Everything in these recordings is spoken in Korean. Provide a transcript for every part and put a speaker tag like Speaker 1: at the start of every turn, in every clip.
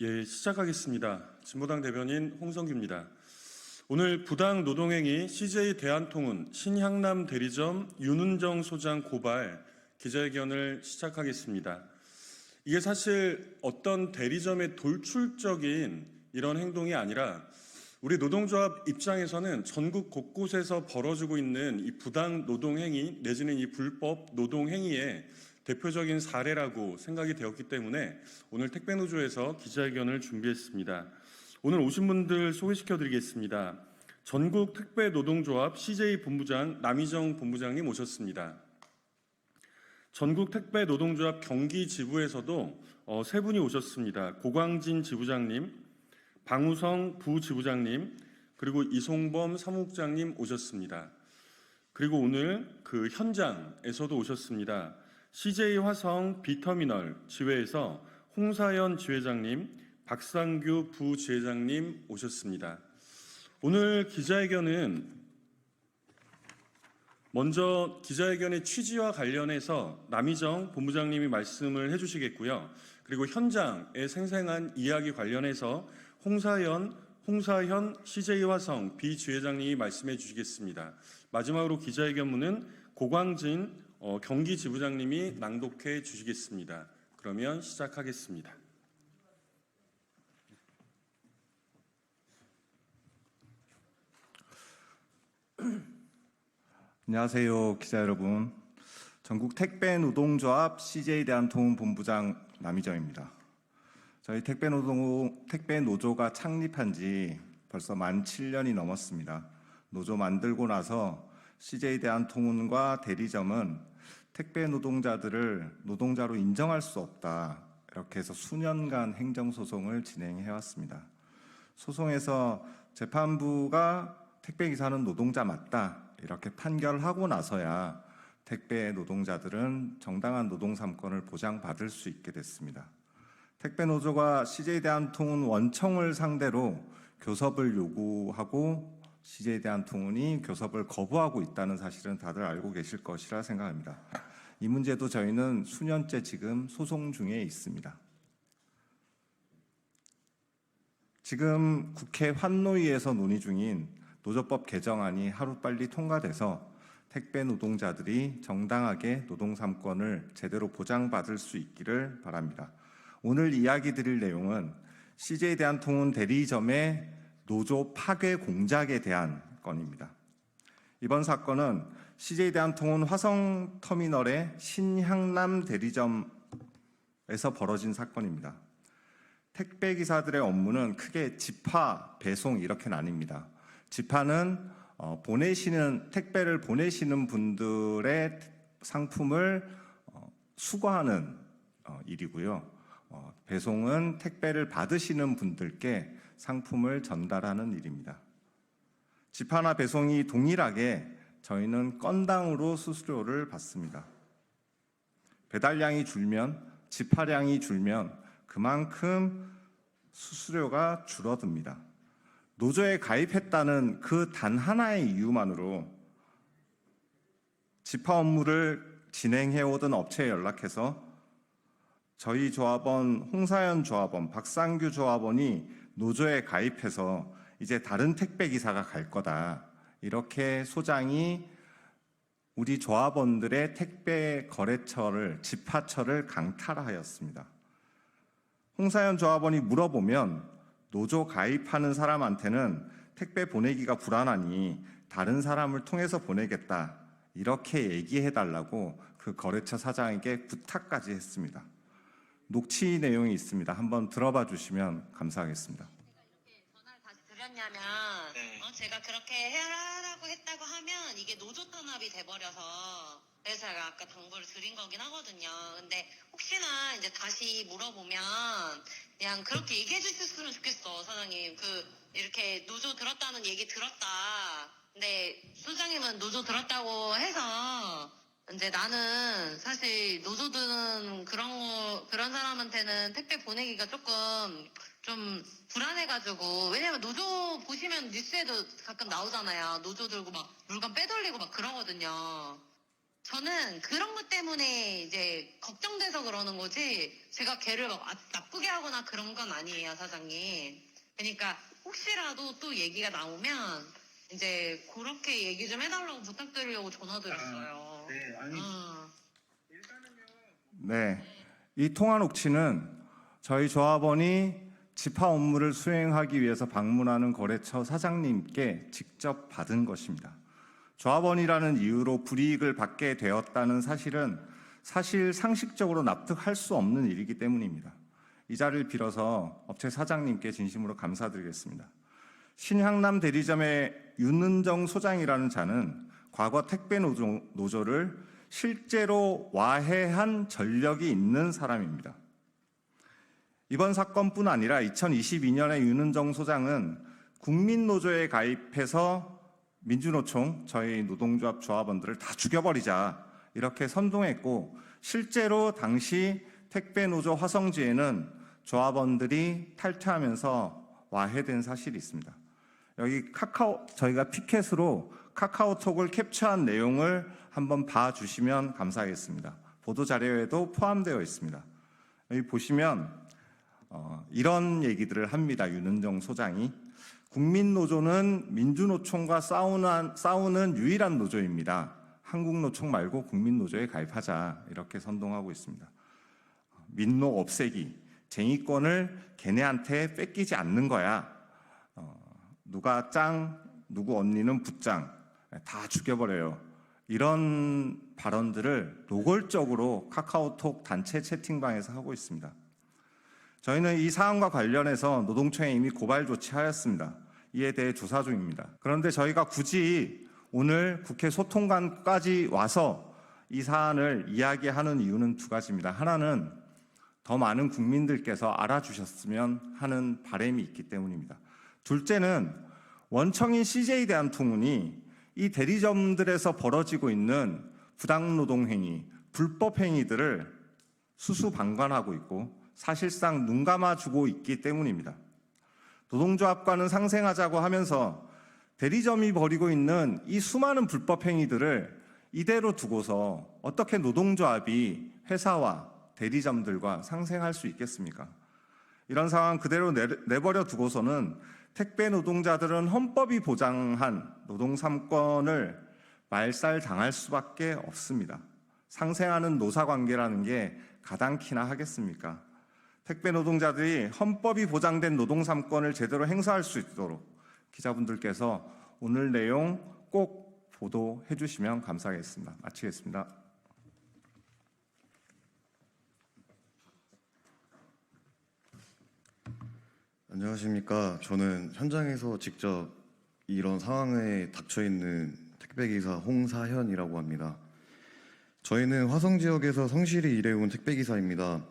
Speaker 1: 시작하겠습니다. 진보당 대변인 홍성규입니다. 오늘 부당 노동행위 CJ 대한통운 신향남 대리점 윤은정 소장 고발 기자회견을 시작하겠습니다. 이게 사실 어떤 대리점의 돌출적인 이런 행동이 아니라 우리 노동조합 입장에서는 전국 곳곳에서 벌어지고 있는 이 부당 노동행위 내지는 이 불법 노동행위의 대표적인 사례라고 생각이 되었기 때문에 오늘 택배노조에서 기자회견을 준비했습니다. 오늘 오신 분들 소개시켜드리겠습니다. 전국 택배노동조합 CJ 본부장 남희정 본부장님 오셨습니다. 전국 택배노동조합 경기 지부에서도 세 분이 오셨습니다. 고광진 지부장님, 방우성 부지부장님, 그리고 이송범 사무국장님 오셨습니다. 그리고 오늘 그 현장에서도 오셨습니다. CJ 화성 B터미널 지회에서 홍사연 지회장님, 박상규 부지회장님 오셨습니다. 오늘 기자회견은 먼저 기자회견의 취지와 관련해서 남희정 본부장님이 말씀을 해주시겠고요. 그리고 현장의 생생한 이야기 관련해서 홍사현 CJ 화성 B지회장님이 말씀해 주시겠습니다. 마지막으로 기자회견문은 고광진 경기 지부장님이 낭독해 주시겠습니다. 그러면 시작하겠습니다.
Speaker 2: 안녕하세요, 기자 여러분. 전국 택배노동조합 CJ 대한통운 본부장 남희정입니다. 저희 택배노조가 창립한 지 벌써 만 7년이 넘었습니다. 노조 만들고 나서 CJ 대한통운과 대리점은 택배 노동자들을 노동자로 인정할 수 없다, 이렇게 해서 수년간 행정소송을 진행해 왔습니다. 소송에서 재판부가 택배기사는 노동자 맞다, 이렇게 판결하고 나서야 택배 노동자들은 정당한 노동 3권을 보장받을 수 있게 됐습니다. 택배노조가 CJ 대한통운 원청을 상대로 교섭을 요구하고 CJ 대한통운이 교섭을 거부하고 있다는 사실은 다들 알고 계실 것이라 생각합니다. 이 문제도 저희는 수년째 지금 소송 중에 있습니다. 지금 국회 환노위에서 논의 중인 노조법 개정안이 하루빨리 통과돼서 택배 노동자들이 정당하게 노동 3권을 제대로 보장받을 수 있기를 바랍니다. 오늘 이야기 드릴 내용은 CJ 대한통운 대리점의 노조 파괴 공작에 대한 건입니다. 이번 사건은 CJ 대한통운 화성터미널의 신향남 대리점에서 벌어진 사건입니다. 택배기사들의 업무는 크게 집하, 배송 이렇게 나뉩니다. 집하는 택배를 보내시는 분들의 상품을 수거하는 일이고요. 배송은 택배를 받으시는 분들께 상품을 전달하는 일입니다. 집하나 배송이 동일하게 저희는 건당으로 수수료를 받습니다. 배달량이 줄면, 집하량이 줄면 그만큼 수수료가 줄어듭니다. 노조에 가입했다는 그 단 하나의 이유만으로 집하 업무를 진행해오던 업체에 연락해서 저희 조합원 홍사연 조합원, 박상규 조합원이 노조에 가입해서 이제 다른 택배기사가 갈 거다, 이렇게 소장이 우리 조합원들의 택배 거래처를, 집하처를 강탈하였습니다. 홍사연 조합원이 물어보면 노조 가입하는 사람한테는 택배 보내기가 불안하니 다른 사람을 통해서 보내겠다, 이렇게 얘기해달라고 그 거래처 사장에게 부탁까지 했습니다. 녹취 내용이 있습니다. 한번 들어봐 주시면 감사하겠습니다.
Speaker 3: 제가 이렇게 전화를 다시 드렸냐면 제가 그렇게 해라라고 했다고 하면 이게 노조 탄압이 돼버려서, 그래서 제가 아까 당부를 드린 거긴 하거든요. 근데 혹시나 이제 다시 물어보면 그냥 그렇게 얘기해 주셨으면 좋겠어, 사장님. 이렇게 노조 들었다는 얘기 들었다. 근데 소장님은 노조 들었다고 해서 이제 나는 사실 노조든 그런 사람한테는 택배 보내기가 조금 좀 불안해가지고, 왜냐면 노조 보시면 뉴스에도 가끔 나오잖아요. 노조 들고 막 물건 빼돌리고 막 그러거든요. 저는 그런 것 때문에 이제 걱정돼서 그러는 거지 제가 걔를 막 나쁘게 하거나 그런 건 아니에요, 사장님. 그러니까 혹시라도 또 얘기가 나오면 이제 그렇게 얘기 좀 해달라고 부탁드리려고 전화드렸어요.
Speaker 4: 네, 아니
Speaker 2: 네, 이 통화 녹취는 저희 조합원이 집화 업무를 수행하기 위해서 방문하는 거래처 사장님께 직접 받은 것입니다. 조합원이라는 이유로 불이익을 받게 되었다는 사실은 사실 상식적으로 납득할 수 없는 일이기 때문입니다. 이 자리를 빌어서 업체 사장님께 진심으로 감사드리겠습니다. 신향남 대리점의 윤은정 소장이라는 자는 과거 택배 노조를 실제로 와해한 전력이 있는 사람입니다. 이번 사건뿐 아니라 2022년에 윤은정 소장은 국민노조에 가입해서 민주노총, 저희 노동조합 조합원들을 다 죽여버리자 이렇게 선동했고 실제로 당시 택배노조 화성지에는 조합원들이 탈퇴하면서 와해된 사실이 있습니다. 여기 저희가 피켓으로 카카오톡을 캡처한 내용을 한번 봐주시면 감사하겠습니다. 보도자료에도 포함되어 있습니다. 여기 보시면 이런 얘기들을 합니다. 윤은정 소장이. 국민노조는 민주노총과 싸우는 유일한 노조입니다. 한국노총 말고 국민노조에 가입하자 이렇게 선동하고 있습니다. 민노 없애기, 쟁의권을 걔네한테 뺏기지 않는 거야. 누가 짱, 누구 언니는 부짱, 다 죽여버려요. 이런 발언들을 노골적으로 카카오톡 단체 채팅방에서 하고 있습니다. 저희는 이 사안과 관련해서 노동청에 이미 고발 조치하였습니다. 이에 대해 조사 중입니다. 그런데 저희가 굳이 오늘 국회 소통관까지 와서 이 사안을 이야기하는 이유는 두 가지입니다. 하나는 더 많은 국민들께서 알아주셨으면 하는 바람이 있기 때문입니다. 둘째는 원청인 CJ대한통운이 이 대리점들에서 벌어지고 있는 부당노동행위, 불법행위들을 수수방관하고 있고 사실상 눈감아주고 있기 때문입니다. 노동조합과는 상생하자고 하면서 대리점이 벌이고 있는 이 수많은 불법행위들을 이대로 두고서 어떻게 노동조합이 회사와 대리점들과 상생할 수 있겠습니까? 이런 상황 그대로 내버려 두고서는 택배 노동자들은 헌법이 보장한 노동 3권을 말살당할 수밖에 없습니다. 상생하는 노사관계라는 게 가당키나 하겠습니까? 택배 노동자들이 헌법이 보장된 노동 3권을 제대로 행사할 수 있도록 기자분들께서 오늘 내용 꼭 보도해 주시면 감사하겠습니다. 마치겠습니다.
Speaker 5: 안녕하십니까. 저는 현장에서 직접 이런 상황에 닥쳐 있는 택배기사 홍사현이라고 합니다. 저희는 화성 지역에서 성실히 일해온 택배기사입니다.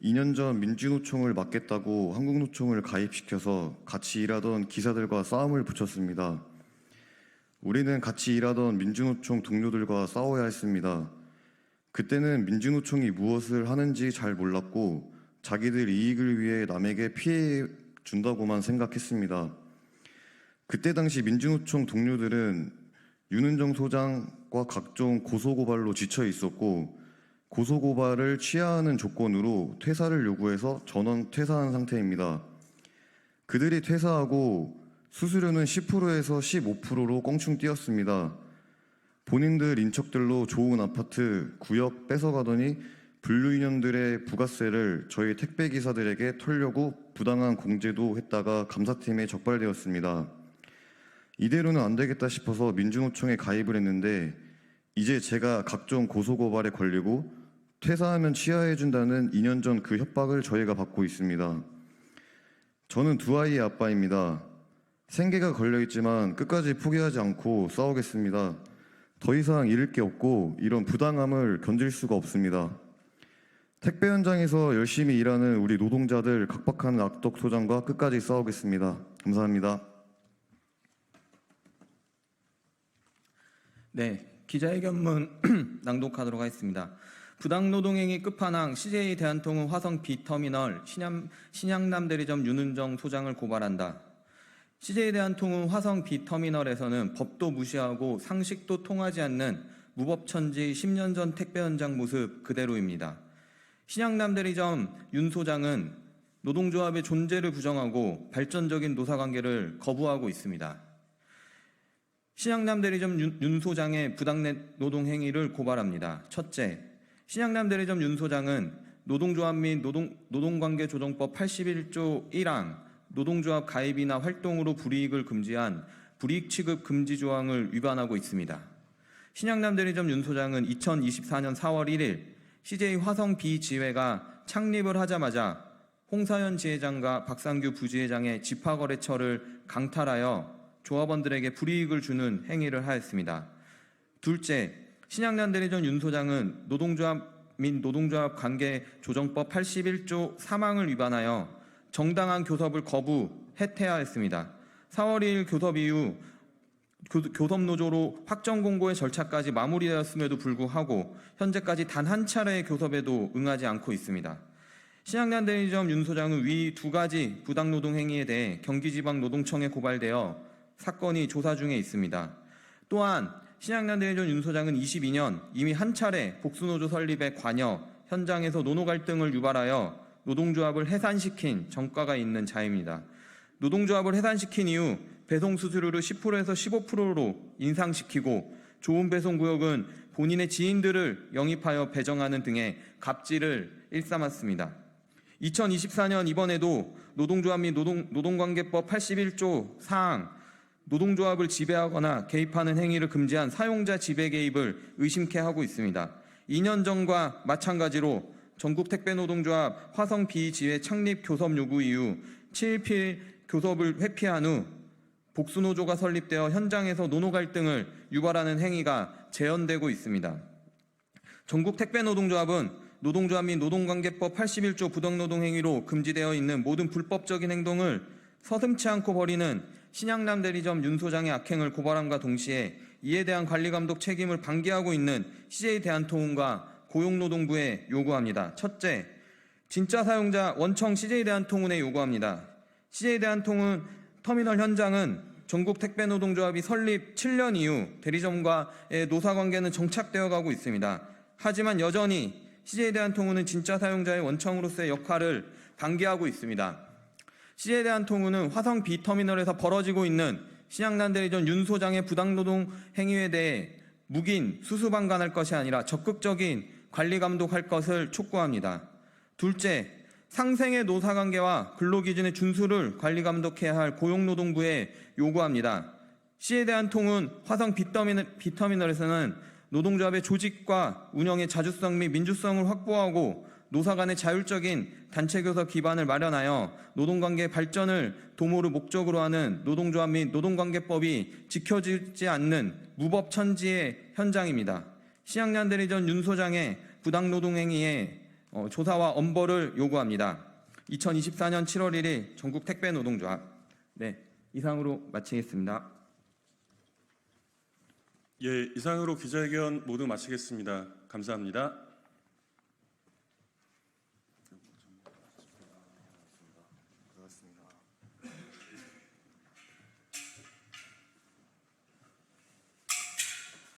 Speaker 5: 2년 전 민주노총을 맡겠다고 한국노총을 가입시켜서 같이 일하던 기사들과 싸움을 붙였습니다. 우리는 같이 일하던 민주노총 동료들과 싸워야 했습니다. 그때는 민주노총이 무엇을 하는지 잘 몰랐고 자기들 이익을 위해 남에게 피해 준다고만 생각했습니다. 그때 당시 민주노총 동료들은 윤은정 소장과 각종 고소고발로 지쳐 있었고 고소고발을 취하하는 조건으로 퇴사를 요구해서 전원 퇴사한 상태입니다. 그들이 퇴사하고 수수료는 10%에서 15%로 껑충 뛰었습니다. 본인들 인척들로 좋은 아파트, 구역 뺏어가더니 분류인원들의 부가세를 저희 택배기사들에게 털려고 부당한 공제도 했다가 감사팀에 적발되었습니다. 이대로는 안 되겠다 싶어서 민주노총에 가입을 했는데 이제 제가 각종 고소고발에 걸리고 퇴사하면 치하해준다는 2년 전 그 협박을 저희가 받고 있습니다. 저는 두 아이의 아빠입니다. 생계가 걸려있지만 끝까지 포기하지 않고 싸우겠습니다. 더 이상 잃을 게 없고 이런 부당함을 견딜 수가 없습니다. 택배 현장에서 열심히 일하는 우리 노동자들 각박한 악덕 소장과 끝까지 싸우겠습니다. 감사합니다.
Speaker 6: 네, 기자회견문 낭독하도록 하겠습니다. 부당노동행위 끝판왕 CJ 대한통운 화성 B터미널 신향남 대리점 윤은정 소장을 고발한다. CJ 대한통운 화성 B터미널에서는 법도 무시하고 상식도 통하지 않는 무법천지 10년 전 택배 현장 모습 그대로입니다. 신양남 대리점 윤 소장은 노동조합의 존재를 부정하고 발전적인 노사관계를 거부하고 있습니다. 신양남 대리점 윤 소장의 부당 노동 행위를 고발합니다. 첫째, 신양남 대리점 윤 소장은 노동조합 및 노동관계조정법 81조 1항 노동조합 가입이나 활동으로 불이익을 금지한 불이익 취급 금지 조항을 위반하고 있습니다. 신양남 대리점 윤 소장은 2024년 4월 1일 CJ 화성 B지회가 창립을 하자마자 홍사현 지회장과 박상규 부지회장의 지파거래처를 강탈하여 조합원들에게 불이익을 주는 행위를 하였습니다. 둘째, 신양남 대리점 윤 소장은 노동조합 및 노동조합 관계 조정법 81조 3항을 위반하여 정당한 교섭을 거부, 해태하였습니다. 4월 2일 교섭 이후 교섭노조로 확정 공고의 절차까지 마무리되었음에도 불구하고 현재까지 단 한 차례의 교섭에도 응하지 않고 있습니다. 신양남 대리점 윤 소장은 위 두 가지 부당노동 행위에 대해 경기지방노동청에 고발되어 사건이 조사 중에 있습니다. 또한 신양남 대리점 윤 소장은 22년 이미 한 차례 복수노조 설립에 관여, 현장에서 노노 갈등을 유발하여 노동조합을 해산시킨 전과가 있는 자입니다. 노동조합을 해산시킨 이후 배송 수수료를 10%에서 15%로 인상시키고 좋은 배송 구역은 본인의 지인들을 영입하여 배정하는 등의 갑질을 일삼았습니다. 2024년 이번에도 노동조합 및 노동관계법 81조 4항 노동조합을 지배하거나 개입하는 행위를 금지한 사용자 지배 개입을 의심케 하고 있습니다. 2년 전과 마찬가지로 전국택배노동조합 화성 B지회 창립 교섭 요구 이후 7필 교섭을 회피한 후 복수노조가 설립되어 현장에서 노노 갈등을 유발하는 행위가 재현되고 있습니다. 전국택배노동조합은 노동조합 및 노동관계법 81조 부당노동 행위로 금지되어 있는 모든 불법적인 행동을 서슴지 않고 벌이는 신양남 대리점 윤 소장의 악행을 고발함과 동시에 이에 대한 관리감독 책임을 방기하고 있는 CJ대한통운과 고용노동부에 요구합니다. 첫째, 진짜 사용자 원청 CJ대한통운에 요구합니다. CJ대한통운 터미널 현장은 전국택배노동조합이 설립 7년 이후 대리점과의 노사관계는 정착되어 가고 있습니다. 하지만 여전히 CJ대한통운은 진짜 사용자의 원청으로서의 역할을 방기하고 있습니다. CJ대한통운은 화성 B터미널에서 벌어지고 있는 신양남 대리점 윤 소장의 부당노동 행위에 대해 묵인, 수수방관할 것이 아니라 적극적인 관리 감독할 것을 촉구합니다. 둘째, 상생의 노사관계와 근로기준의 준수를 관리 감독해야 할 고용노동부에 요구합니다. CJ대한통운 화성 B터미널에서는 노동조합의 조직과 운영의 자주성 및 민주성을 확보하고 노사 간의 자율적인 단체교섭 기반을 마련하여 노동관계 발전을 도모를 목적으로 하는 노동조합 및 노동관계법이 지켜지지 않는 무법천지의 현장입니다. 신양남 대리점 윤 소장의 부당노동행위에 조사와 엄벌을 요구합니다. 2024년 7월 1일 전국택배노동조합. 네, 이상으로 마치겠습니다.
Speaker 1: 예, 이상으로 기자회견 모두 마치겠습니다. 감사합니다.